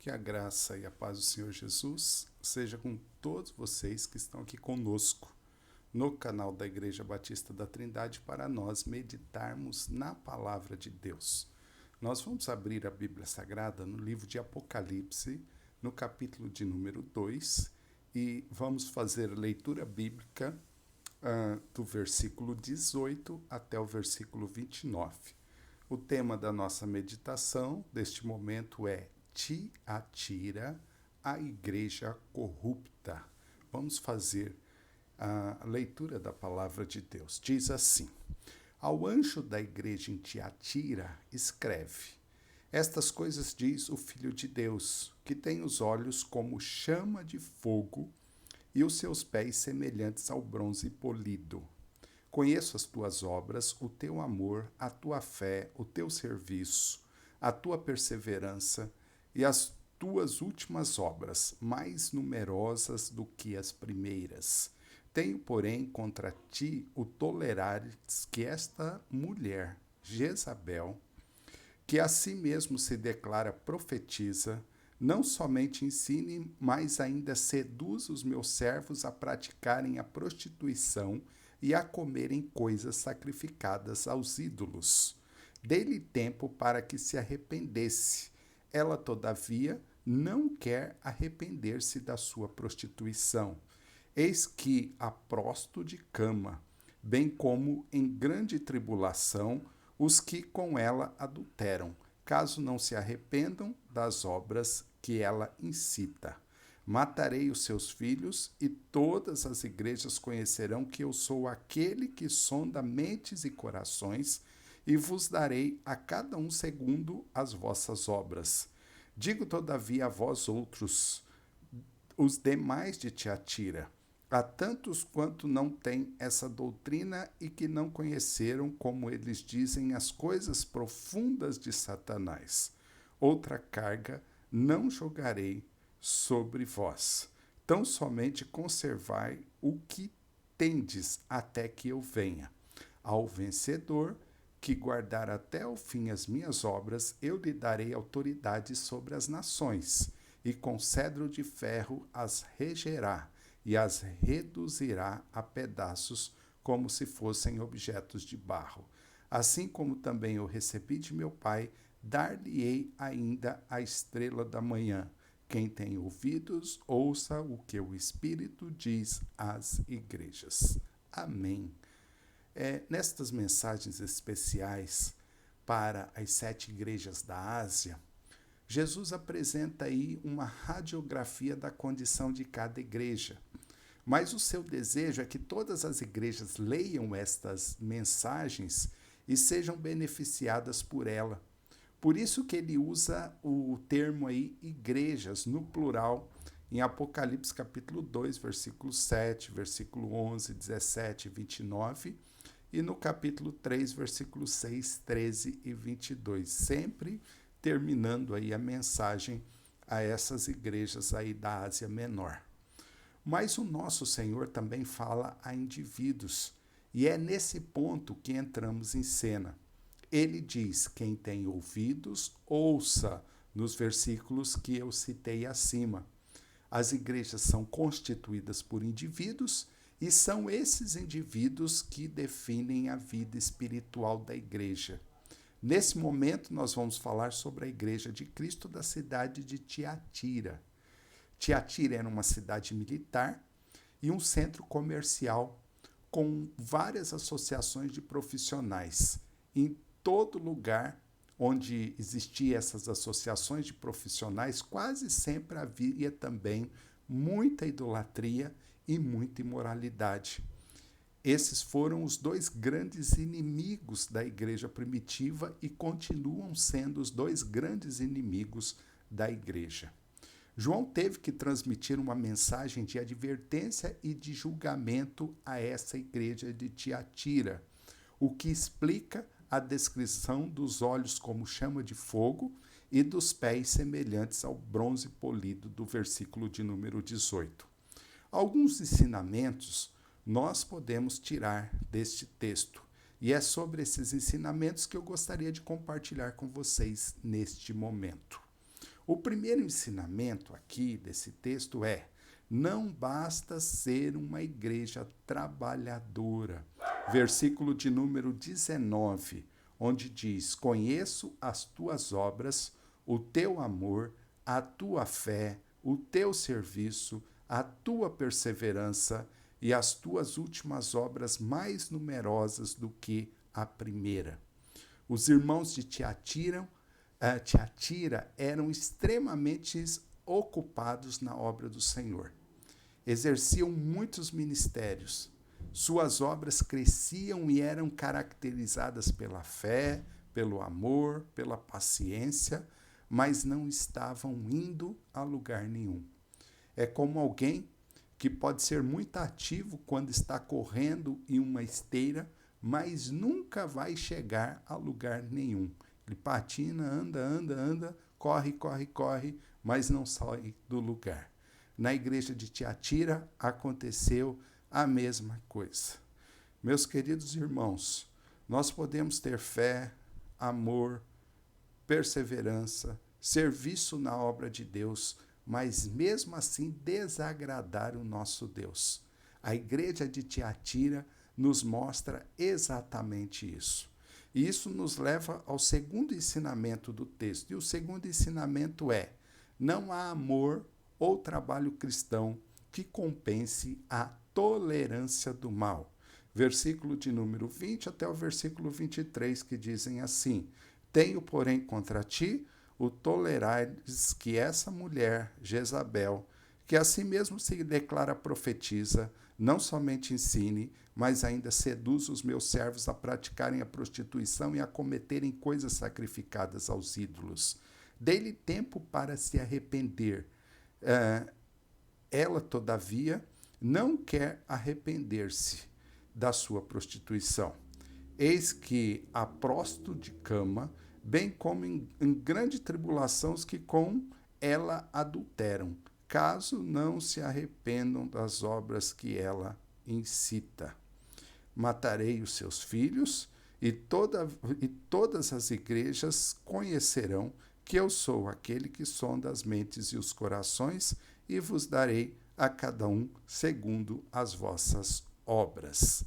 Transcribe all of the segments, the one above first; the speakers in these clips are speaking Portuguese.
Que a graça e a paz do Senhor Jesus seja com todos vocês que estão aqui conosco no canal da Igreja Batista da Trindade para nós meditarmos na palavra de Deus. Nós vamos abrir a Bíblia Sagrada no livro de Apocalipse, no capítulo de número 2, e vamos fazer leitura bíblica do versículo 18 até o versículo 29. O tema da nossa meditação deste momento é Tiatira, a igreja corrupta. Vamos fazer a leitura da palavra de Deus. Diz assim: Ao anjo da igreja em Tiatira, escreve: Estas coisas diz o Filho de Deus, que tem os olhos como chama de fogo e os seus pés semelhantes ao bronze polido. Conheço as tuas obras, o teu amor, a tua fé, o teu serviço, a tua perseverança e as tuas últimas obras, mais numerosas do que as primeiras. Tenho, porém, contra ti o tolerares que esta mulher, Jezabel, que a si mesmo se declara profetiza, não somente ensine, mas ainda seduz os meus servos a praticarem a prostituição e a comerem coisas sacrificadas aos ídolos. Dei-lhe tempo para que se arrependesse. Ela, todavia, não quer arrepender-se da sua prostituição. Eis que a prosto de cama, bem como em grande tribulação os que com ela adulteram, caso não se arrependam das obras que ela incita. Matarei os seus filhos, e todas as igrejas conhecerão que eu sou aquele que sonda mentes e corações, e vos darei a cada um segundo as vossas obras. Digo, todavia, a vós outros, os demais de Tiatira, a tantos quanto não têm essa doutrina e que não conheceram, como eles dizem, as coisas profundas de Satanás. Outra carga não jogarei sobre vós. Tão somente conservai o que tendes até que eu venha. Ao vencedor, que guardar até o fim as minhas obras, eu lhe darei autoridade sobre as nações, e com cedro de ferro as regerá, e as reduzirá a pedaços, como se fossem objetos de barro. Assim como também eu recebi de meu Pai, dar-lhe-ei ainda a estrela da manhã. Quem tem ouvidos, ouça o que o Espírito diz às igrejas. Amém. Nestas mensagens especiais para as 7 igrejas da Ásia, Jesus apresenta aí uma radiografia da condição de cada igreja. Mas o seu desejo é que todas as igrejas leiam estas mensagens e sejam beneficiadas por ela. Por isso que ele usa o termo aí igrejas no plural em Apocalipse capítulo 2, versículo 7, versículo 11, 17 e 29, e no capítulo 3, versículos 6, 13 e 22, sempre terminando aí a mensagem a essas igrejas aí da Ásia Menor. Mas o nosso Senhor também fala a indivíduos, e é nesse ponto que entramos em cena. Ele diz: quem tem ouvidos, ouça, nos versículos que eu citei acima. As igrejas são constituídas por indivíduos, e são esses indivíduos que definem a vida espiritual da igreja. Nesse momento, nós vamos falar sobre a igreja de Cristo da cidade de Tiatira. Tiatira era uma cidade militar e um centro comercial com várias associações de profissionais. Em todo lugar onde existiam essas associações de profissionais, quase sempre havia também muita idolatria e muita imoralidade. Esses foram os 2 grandes inimigos da igreja primitiva e continuam sendo os 2 grandes inimigos da igreja. João teve que transmitir uma mensagem de advertência e de julgamento a essa igreja de Tiatira, o que explica a descrição dos olhos como chama de fogo e dos pés semelhantes ao bronze polido do versículo de número 18. Alguns ensinamentos nós podemos tirar deste texto, e é sobre esses ensinamentos que eu gostaria de compartilhar com vocês neste momento. O primeiro ensinamento aqui desse texto é: não basta ser uma igreja trabalhadora. Versículo de número 19, onde diz: conheço as tuas obras, o teu amor, a tua fé, o teu serviço, a tua perseverança e as tuas últimas obras mais numerosas do que a primeira. Os irmãos de Tiatira eram extremamente ocupados na obra do Senhor. Exerciam muitos ministérios. Suas obras cresciam e eram caracterizadas pela fé, pelo amor, pela paciência, mas não estavam indo a lugar nenhum. É como alguém que pode ser muito ativo quando está correndo em uma esteira, mas nunca vai chegar a lugar nenhum. Ele patina, anda, corre, mas não sai do lugar. Na igreja de Tiatira aconteceu a mesma coisa. Meus queridos irmãos, nós podemos ter fé, amor, perseverança, serviço na obra de Deus, mas mesmo assim desagradar o nosso Deus. A igreja de Tiatira nos mostra exatamente isso. E isso nos leva ao segundo ensinamento do texto. E o segundo ensinamento é: não há amor ou trabalho cristão que compense a tolerância do mal. Versículo de número 20 até o versículo 23, que dizem assim: tenho, porém, contra ti o tolerares que essa mulher, Jezabel, que a si mesmo se declara profetisa, não somente ensine, mas ainda seduz os meus servos a praticarem a prostituição e a cometerem coisas sacrificadas aos ídolos. Dei-lhe tempo para se arrepender. Ela, todavia, não quer arrepender-se da sua prostituição. Eis que a prosto de cama, bem como em grande tribulação os que com ela adulteram, caso não se arrependam das obras que ela incita. Matarei os seus filhos, e todas as igrejas conhecerão que eu sou aquele que sonda as mentes e os corações, e vos darei a cada um segundo as vossas obras.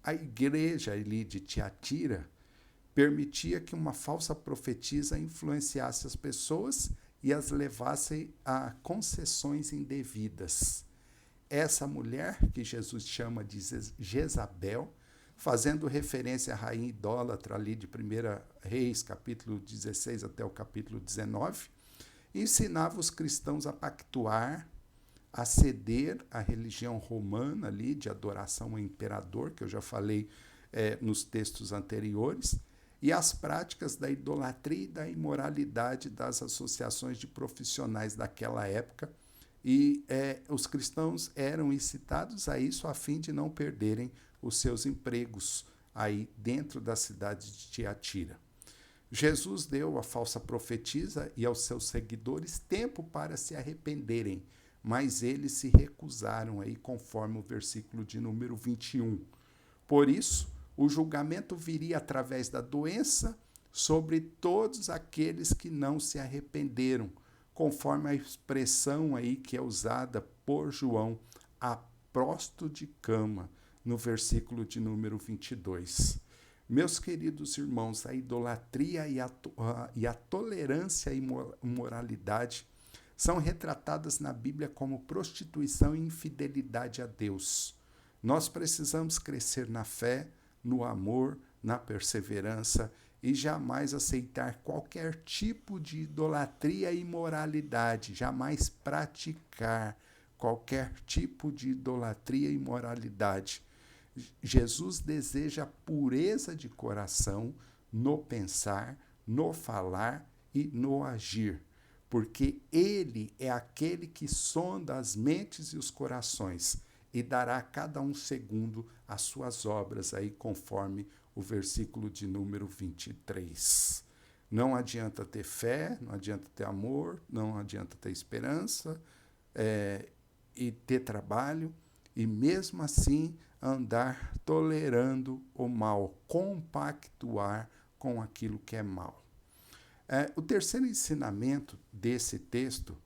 A igreja ali de Tiatira permitia que uma falsa profetisa influenciasse as pessoas e as levasse a concessões indevidas. Essa mulher, que Jesus chama de Jezabel, fazendo referência à rainha idólatra ali de 1 Reis, capítulo 16 até o capítulo 19, ensinava os cristãos a pactuar, a ceder à religião romana ali de adoração ao imperador, que eu já falei nos textos anteriores, e as práticas da idolatria e da imoralidade das associações de profissionais daquela época, e os cristãos eram incitados a isso a fim de não perderem os seus empregos aí dentro da cidade de Tiatira. Jesus deu à falsa profetisa e aos seus seguidores tempo para se arrependerem, mas eles se recusaram aí, conforme o versículo de número 21. Por isso, o julgamento viria através da doença sobre todos aqueles que não se arrependeram, conforme a expressão aí que é usada por João, a prosto de cama, no versículo de número 22. Meus queridos irmãos, a idolatria e a tolerância e imoralidade são retratadas na Bíblia como prostituição e infidelidade a Deus. Nós precisamos crescer na fé, no amor, na perseverança e jamais aceitar qualquer tipo de idolatria e imoralidade, jamais praticar qualquer tipo de idolatria e imoralidade. Jesus deseja pureza de coração no pensar, no falar e no agir, porque Ele é aquele que sonda as mentes e os corações e dará a cada um segundo as suas obras, aí conforme o versículo de número 23. Não adianta ter fé, não adianta ter amor, não adianta ter esperança e ter trabalho, e mesmo assim andar tolerando o mal, compactuar com aquilo que é mal. O terceiro ensinamento desse texto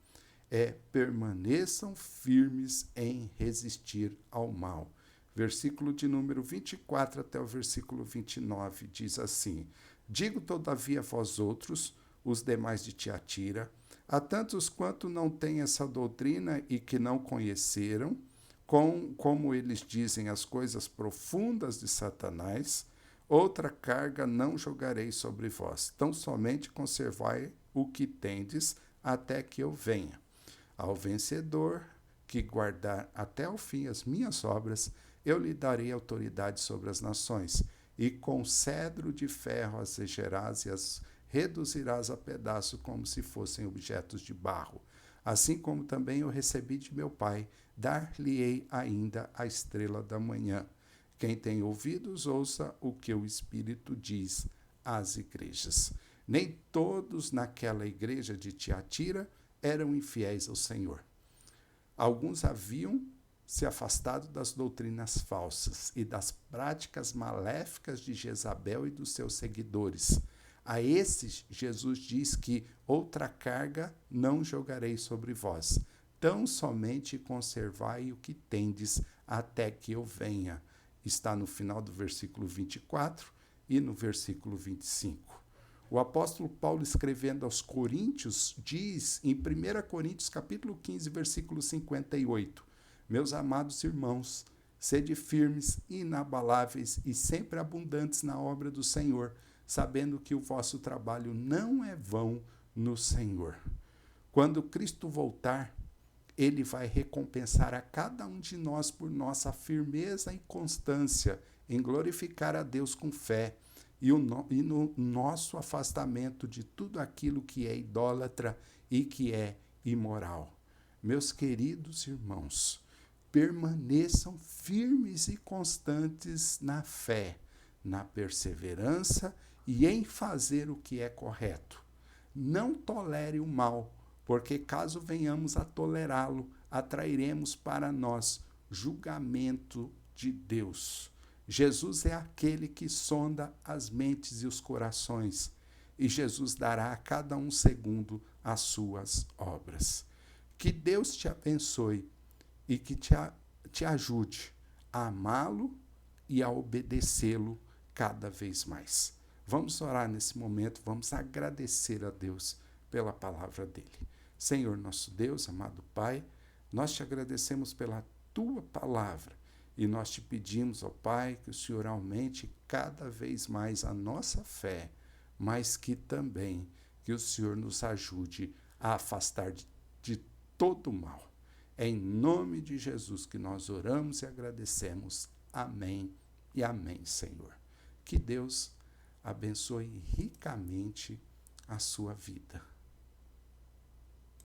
é: permaneçam firmes em resistir ao mal. Versículo de número 24 até o versículo 29 diz assim: digo todavia a vós outros, os demais de Tiatira, a tantos quanto não têm essa doutrina e que não conheceram, como eles dizem as coisas profundas de Satanás, outra carga não jogarei sobre vós, tão somente conservai o que tendes até que eu venha. Ao vencedor que guardar até o fim as minhas obras, eu lhe darei autoridade sobre as nações, e com cedro de ferro as regerás e as reduzirás a pedaço como se fossem objetos de barro. Assim como também eu recebi de meu Pai, dar-lhe-ei ainda a estrela da manhã. Quem tem ouvidos, ouça o que o Espírito diz às igrejas. Nem todos naquela igreja de Tiatira eram infiéis ao Senhor. Alguns haviam se afastado das doutrinas falsas e das práticas maléficas de Jezabel e dos seus seguidores. A esses, Jesus diz que outra carga não jogarei sobre vós, tão somente conservai o que tendes até que eu venha. Está no final do versículo 24 e no versículo 25. O apóstolo Paulo, escrevendo aos Coríntios, diz em 1 Coríntios capítulo 15, versículo 58, meus amados irmãos, sede firmes, inabaláveis e sempre abundantes na obra do Senhor, sabendo que o vosso trabalho não é vão no Senhor. Quando Cristo voltar, ele vai recompensar a cada um de nós por nossa firmeza e constância em glorificar a Deus com fé e no nosso afastamento de tudo aquilo que é idólatra e que é imoral. Meus queridos irmãos, permaneçam firmes e constantes na fé, na perseverança e em fazer o que é correto. Não tolere o mal, porque caso venhamos a tolerá-lo, atrairemos para nós julgamento de Deus. Jesus é aquele que sonda as mentes e os corações, e Jesus dará a cada um segundo as suas obras. Que Deus te abençoe e que te ajude a amá-lo e a obedecê-lo cada vez mais. Vamos orar nesse momento, vamos agradecer a Deus pela palavra dele. Senhor nosso Deus, amado Pai, nós te agradecemos pela tua palavra e nós te pedimos, ó Pai, que o Senhor aumente cada vez mais a nossa fé, mas que também que o Senhor nos ajude a afastar de todo o mal. É em nome de Jesus que nós oramos e agradecemos. Amém e amém, Senhor. Que Deus abençoe ricamente a sua vida.